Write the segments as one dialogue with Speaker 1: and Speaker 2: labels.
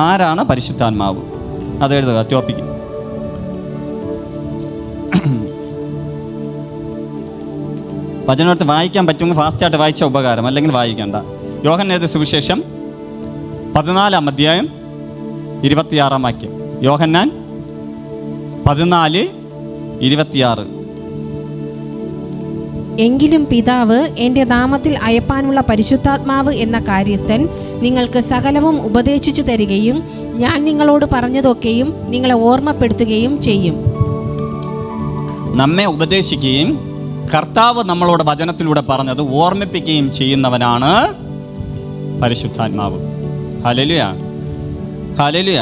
Speaker 1: ആരാണ് പരിശുദ്ധാത്മാവ്? അത് എഴുതുക, ടോപ്പിക്ക്. വചനമെടുത്ത് വായിക്കാൻ പറ്റുമെങ്കിൽ ഫാസ്റ്റായിട്ട് വായിച്ച ഉപകാരം, അല്ലെങ്കിൽ വായിക്കണ്ട. യോഹന്നാൻ എഴുതിയ സുവിശേഷം 14 അധ്യായം 26 വാക്യം. യോഹന്നാൻ 14:26.
Speaker 2: എങ്കിലും പിതാവ് എൻ്റെ നാമത്തിൽ അയപ്പാനുള്ള പരിശുദ്ധാത്മാവ് എന്ന കാര്യസ്ഥൻ നിങ്ങൾക്ക് സകലവും ഉപദേശിച്ചു തരികയും ഞാൻ നിങ്ങളോട് പറഞ്ഞതൊക്കെയും നിങ്ങളെ ഓർമ്മപ്പെടുത്തുകയും ചെയ്യും.
Speaker 1: നമ്മെ ഉപദേശിക്കുകയും കർത്താവ് നമ്മളോട് വചനത്തിലൂടെ പറഞ്ഞത് ഓർമ്മിപ്പിക്കുകയും ചെയ്യുന്നവനാണ് പരിശുദ്ധാത്മാവ്. Hallelujah, hallelujah.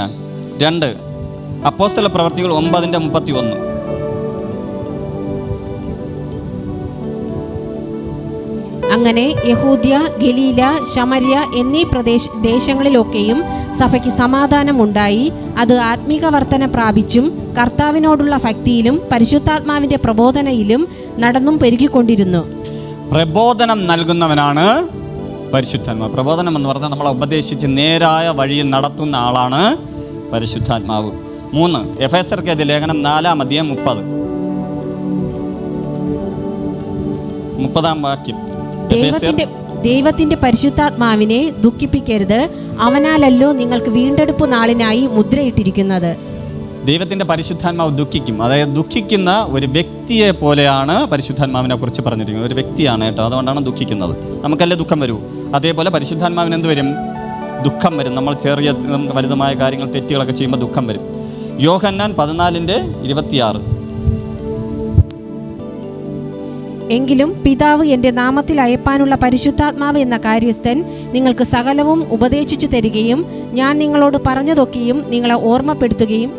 Speaker 1: 2 അപ്പോസ്തല പ്രവൃത്തികൾ 9:31.
Speaker 2: അങ്ങനെ യഹൂദ്യ, ഗലീല, ശമര്യ എന്നീ ദേശങ്ങളിലൊക്കെയും സഭയ്ക്ക് സമാധാനമുണ്ടായി. അത് ആത്മീക വർധന പ്രാപിച്ചും കർത്താവിനോടുള്ള ഭക്തിയിലും പരിശുദ്ധാത്മാവിന്റെ പ്രബോധനയിലും നടന്നും പെരുകിക്കൊണ്ടിരുന്നു. പ്രബോധനം
Speaker 1: നൽകുന്നവനാണ് പരിശുദ്ധാത്മാവ്. പ്രബോധനം എന്ന് പറഞ്ഞാൽ നമ്മളെ ഉപദേശിച്ച് നേരായ വഴിയിൽ നടത്തുന്ന ആളാണ് പരിശുദ്ധാത്മാവ്. 3 എഫേസ്യർക്കെഴുതിയ ലേഖനം 4:30 വാക്യം.
Speaker 2: ദൈവത്തിന്റെ പരിശുദ്ധാത്മാവിനെ ദുഃഖിപ്പിക്കരുത്, അവനാലല്ലോ നിങ്ങൾക്ക് വീണ്ടെടുപ്പ് നാളിനായി മുദ്രയിട്ടിരിക്കുന്നത്.
Speaker 1: ദൈവത്തിന്റെ പരിശുദ്ധാത്മാവ് ദുഃഖിക്കും. അതായത് ദുഃഖിക്കുന്ന ഒരു വ്യക്തിയെ പോലെയാണ് പരിശുദ്ധാത്മാവിനെ കുറിച്ച് പറഞ്ഞിരിക്കുന്നത്. ഒരു വ്യക്തിയാണ് കേട്ടോ, അതുകൊണ്ടാണ് ദുഃഖിക്കുന്നത്. നമുക്കല്ലേ ദുഃഖം വരൂ. അതേപോലെ പരിശുദ്ധാത്മാവിന് എന്ത് വരും? ദുഃഖം വരും. നമ്മൾ ചെറിയ വലുതുമായ കാര്യങ്ങൾ, തെറ്റുകളൊക്കെ ചെയ്യുമ്പോൾ ദുഃഖം വരും. യോഹന്നാൻ 14:26.
Speaker 2: എങ്കിലും പിതാവ് എൻ്റെ നാമത്തിൽ അയപ്പാനുള്ള പരിശുദ്ധാത്മാവ് എന്ന കാര്യസ്ഥൻ നിങ്ങൾക്ക് സകലവും ഉപദേശിച്ചു തരികയും ഞാൻ നിങ്ങളോട് പറഞ്ഞതൊക്കെയും നിങ്ങളെ ഓർമ്മപ്പെടുത്തുകയും.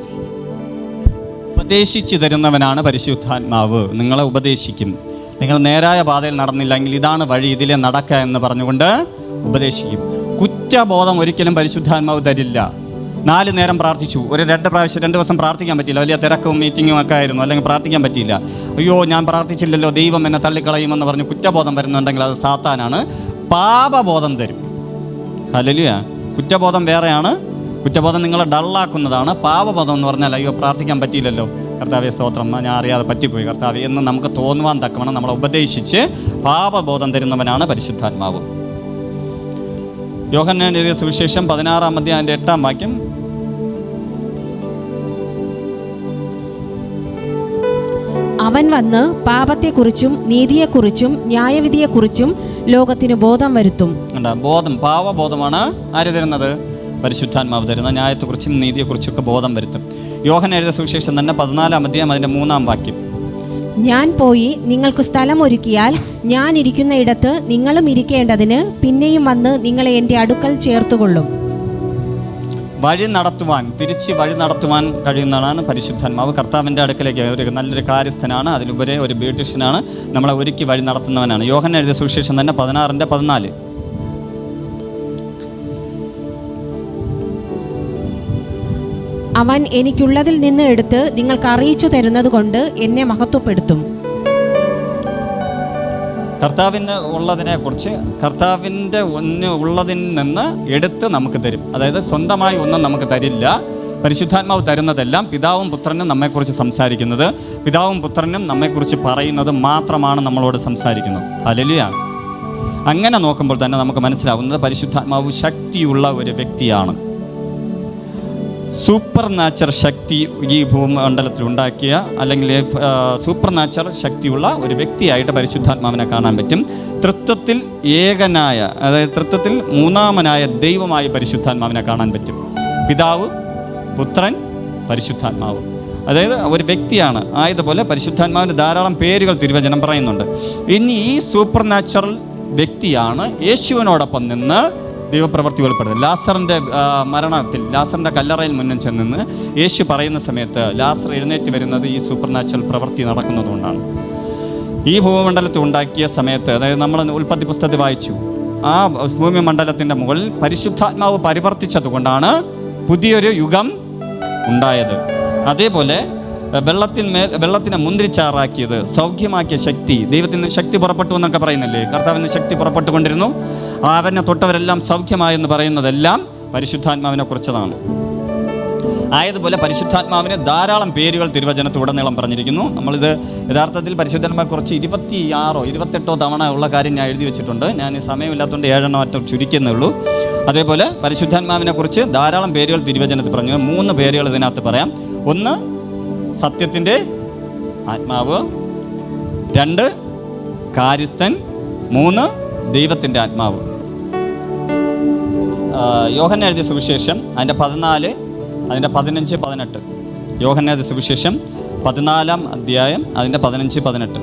Speaker 1: ഉപദേശിച്ചു തരുന്നവനാണ് പരിശുദ്ധാത്മാവ്. നിങ്ങളെ ഉപദേശിക്കും. നിങ്ങൾ നേരായ പാതയിൽ നടന്നില്ലെങ്കിൽ ഇതാണ് വഴി, ഇതിലെ നടക്കുക എന്ന് പറഞ്ഞുകൊണ്ട് ഉപദേശിക്കും. കുറ്റബോധം ഒരിക്കലും പരിശുദ്ധാത്മാവ് തരില്ല. 4 നേരം പ്രാർത്ഥിച്ചു, ഒരു 2 ദിവസം പ്രാർത്ഥിക്കാൻ പറ്റിയില്ല, വലിയ തിരക്കും മീറ്റിങ്ങും ഒക്കെ ആയിരുന്നു, അല്ലെങ്കിൽ പ്രാർത്ഥിക്കാൻ പറ്റിയില്ല. അയ്യോ ഞാൻ പ്രാർത്ഥിച്ചില്ലല്ലോ, ദൈവം എന്നെ തള്ളിക്കളയുമെന്ന് പറഞ്ഞ് കുറ്റബോധം വരുന്നുണ്ടെങ്കിൽ അത് സാത്താനാണ്. പാപബോധം തരും. ഹല്ലേലൂയ. കുറ്റബോധം വേറെയാണ്. കുറ്റബോധം നിങ്ങളെ ഡള്ളാക്കുന്നതാണ്. പാപബോധം എന്ന് പറഞ്ഞാൽ അയ്യോ പ്രാർത്ഥിക്കാൻ പറ്റിയില്ലല്ലോ, കർത്താവേ സ്തോത്രം, ഞാൻ അറിയാതെ പറ്റിപ്പോയി കർത്താവേ എന്ന് നമുക്ക് തോന്നുവാൻ തക്കവണ്ണം നമ്മളെ ഉപദേശിച്ച് പാപബോധം തരുന്നവനാണ് പരിശുദ്ധാത്മാവ്. യോഹന്നാൻ എഴുതിയ സുവിശേഷം 16 അധ്യായം 8 വാക്യം.
Speaker 2: അവൻ വന്ന് പാപത്തെക്കുറിച്ചും നീതിയെക്കുറിച്ചും ന്യായവിധിയെക്കുറിച്ചും ലോകത്തിന് ബോധം വരുത്തും.
Speaker 1: ബോധം, പാവബോധമാണ് ആര് തരുന്നത്? പരിശുദ്ധാത്മാവ് തരുന്ന. ന്യായത്തെക്കുറിച്ചും നീതിയെക്കുറിച്ചും ഒക്കെ ബോധം വരുത്തും. യോഹന്നാൻ എഴുതിയ സുവിശേഷം തന്നെ 14 അധ്യായം അതിൻ്റെ 3 വാക്യം.
Speaker 2: ഞാൻ പോയി നിങ്ങൾക്ക് സ്ഥലം ഒരുക്കിയാൽ ഞാൻ ഇരിക്കുന്ന ഇടത്ത് നിങ്ങളും ഇരിക്കേണ്ടതിന് പിന്നെയും വന്ന് നിങ്ങളെ എൻ്റെ അടുക്കൽ ചേർത്തുകൊള്ളും.
Speaker 1: തിരിച്ച് വഴി നടത്തുവാൻ കഴിയുന്നതാണ് പരിശുദ്ധാത്മാവ്. കർത്താവിൻ്റെ അടുക്കലേക്ക് ഒരു നല്ലൊരു കാര്യസ്ഥനാണ്, അതിലുപരി ഒരു ബ്യൂട്ടീഷ്യനാണ്, നമ്മളെ ഒരുക്കി വഴി നടത്തുന്നവനാണ്. യോഹന്നാൻ എഴുതിയ സുവിശേഷം തന്നെ 16:14.
Speaker 2: അവൻ എനിക്കുള്ളതിൽ നിന്ന് എടുത്ത് നിങ്ങൾക്ക് അറിയിച്ചു തരുന്നത് കൊണ്ട് എന്നെ മഹത്വപ്പെടുത്തും.
Speaker 1: കർത്താവിന് ഉള്ളതിനെക്കുറിച്ച്, കർത്താവിൻ്റെ ഉള്ളതിൽ നിന്ന് എടുത്ത് നമുക്ക് തരും. അതായത് സ്വന്തമായി ഒന്നും നമുക്ക് തരില്ല. പരിശുദ്ധാത്മാവ് തരുന്നതെല്ലാം പിതാവും പുത്രനും നമ്മെക്കുറിച്ച് സംസാരിക്കുന്നത്, പിതാവും പുത്രനും നമ്മെക്കുറിച്ച് പറയുന്നത് മാത്രമാണ് നമ്മളോട് സംസാരിക്കുന്നത്. ഹല്ലേലൂയ. അങ്ങനെ നോക്കുമ്പോൾ തന്നെ നമുക്ക് മനസ്സിലാവുന്നത് പരിശുദ്ധാത്മാവ് ശക്തിയുള്ള ഒരു വ്യക്തിയാണ്. സൂപ്പർ നാച്ചുറൽ ശക്തി ഈ ഭൂമണ്ഡലത്തിൽ ഉണ്ടാക്കിയ, അല്ലെങ്കിൽ സൂപ്പർ നാച്ചുറൽ ശക്തിയുള്ള ഒരു വ്യക്തിയായിട്ട് പരിശുദ്ധാത്മാവിനെ കാണാൻ പറ്റും. തൃത്വത്തിൽ ഏകനായ, അതായത് തൃത്വത്തിൽ മൂന്നാമനായ ദൈവമായി പരിശുദ്ധാത്മാവിനെ കാണാൻ പറ്റും. പിതാവ്, പുത്രൻ, പരിശുദ്ധാത്മാവ്. അതായത് ഒരു വ്യക്തിയാണ്. ആയതുപോലെ പരിശുദ്ധാത്മാവിന് ധാരാളം പേരുകൾ തിരുവചനം പറയുന്നുണ്ട്. ഇനി ഈ സൂപ്പർ നാച്ചുറൽ വ്യക്തിയാണ് യേശുവിനോടൊപ്പം നിന്ന് ദൈവപ്രവൃത്തി വെളിപ്പെടുത്തുന്നത്. ലാസറിൻ്റെ മരണത്തിൽ, ലാസറിൻ്റെ കല്ലറയിൽ മുന്നിൽ ചെന്ന് യേശു പറയുന്ന സമയത്ത് ലാസർ എഴുന്നേറ്റ് വരുന്നത് ഈ സൂപ്പർ നാച്ചുറൽ പ്രവൃത്തി നടക്കുന്നതുകൊണ്ടാണ്. ഈ ഭൂമണ്ഡലത്തിൽ ഉണ്ടാക്കിയ സമയത്ത്, അതായത് നമ്മൾ ഉൽപ്പത്തി പുസ്തകത്തിൽ വായിച്ചു, ആ ഭൂമിമണ്ഡലത്തിൻ്റെ മുകളിൽ പരിശുദ്ധാത്മാവ് പരിവർത്തിച്ചതുകൊണ്ടാണ് പുതിയൊരു യുഗം ഉണ്ടായത്. അതേപോലെ വെള്ളത്തിനെ മുന്തിരിച്ചാറാക്കിയത്, സൗഖ്യമാക്കിയ ശക്തി, ദൈവത്തിന് ശക്തി പുറപ്പെട്ടു എന്നൊക്കെ പറയുന്നില്ലേ, കർത്താവിന് ശക്തി പുറപ്പെട്ടുകൊണ്ടിരുന്നു, അവനെ തൊട്ടവരെല്ലാം സൗഖ്യമായെന്ന് പറയുന്നതെല്ലാം പരിശുദ്ധാത്മാവിനെ കുറിച്ചതാണ്. ആയതുപോലെ പരിശുദ്ധാത്മാവിന് ധാരാളം പേരുകൾ തിരുവചനത്തുടനീളം പറഞ്ഞിരിക്കുന്നു. നമ്മളിത് യഥാർത്ഥത്തിൽ പരിശുദ്ധാത്മാവിനെക്കുറിച്ച് 28 തവണ ഉള്ള കാര്യം ഞാൻ എഴുതി വെച്ചിട്ടുണ്ട്. ഞാൻ സമയമില്ലാത്തതുകൊണ്ട് 7 ചുരുക്കുന്നേ ഉള്ളൂ. അതേപോലെ പരിശുദ്ധാത്മാവിനെക്കുറിച്ച് ധാരാളം പേരുകൾ തിരുവചനത്തിൽ പറഞ്ഞു. 3 പേരുകൾ ഇതിനകത്ത് പറയാം. 1 സത്യത്തിൻ്റെ ആത്മാവ്, 2 കാര്യസ്ഥൻ, 3 ദൈവത്തിൻ്റെ ആത്മാവ്. യോഹന്നാൻ എഴുതിയ സുവിശേഷം അതിൻ്റെ 14, അതിൻ്റെ 15, 18. യോഹന്നാൻ എഴുതിയ സുവിശേഷം 14-ാം അധ്യായം അതിൻ്റെ 15, 18.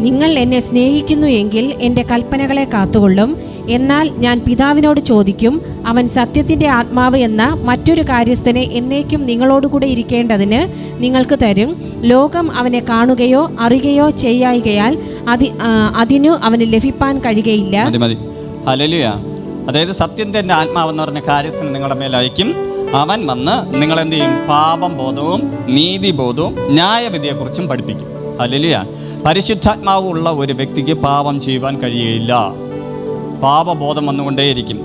Speaker 2: നിങ്ങൾ എന്നെ സ്നേഹിക്കുന്നു എങ്കിൽ എൻ്റെ കൽപ്പനകളെ കാത്തുകൊള്ളും. എന്നാൽ ഞാൻ പിതാവിനോട് ചോദിക്കും, അവൻ സത്യത്തിൻ്റെ ആത്മാവ് എന്ന മറ്റൊരു കാര്യസ്ഥനെ എന്നേക്കും നിങ്ങളോടുകൂടെ ഇരിക്കേണ്ടതിന് നിങ്ങൾക്ക് തരും. ലോകം അവനെ കാണുകയോ അറിയുകയോ ചെയ്യായികയാൽ അതിനു അവന് ലഭിപ്പാൻ കഴിയുകയില്ല.
Speaker 1: മതി. ഹല്ലേലൂയ. അതായത് സത്യത്തിൻ്റെ ആത്മാവെന്ന് പറഞ്ഞ കാര്യസ്ഥനെ നിങ്ങളുടെ മേൽ അയക്കും. അവൻ വന്ന് നിങ്ങളെന്ത് ചെയ്യും? പാപം ബോധവും നീതിബോധവും ന്യായവിധിയെക്കുറിച്ചും പഠിപ്പിക്കും. ഹല്ലേലൂയ. പരിശുദ്ധാത്മാവ് ഉള്ള ഒരു വ്യക്തിക്ക് പാപം ചെയ്യുവാൻ കഴിയുകയില്ല. പാപബോധം വന്നുകൊണ്ടേയിരിക്കും,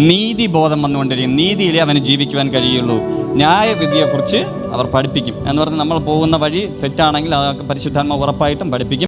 Speaker 1: നീതിബോധം വന്നുകൊണ്ടേയിരിക്കും. നീതിയിലേ അവന് ജീവിക്കുവാൻ കഴിയുള്ളൂ. ന്യായവിധിയെക്കുറിച്ച് അവർ പഠിപ്പിക്കും എന്ന് പറഞ്ഞാൽ നമ്മൾ പോകുന്ന വഴി തെറ്റാണെങ്കിൽ പരിശുദ്ധാത്മാവ് ഉറപ്പായിട്ടും പഠിപ്പിക്കും.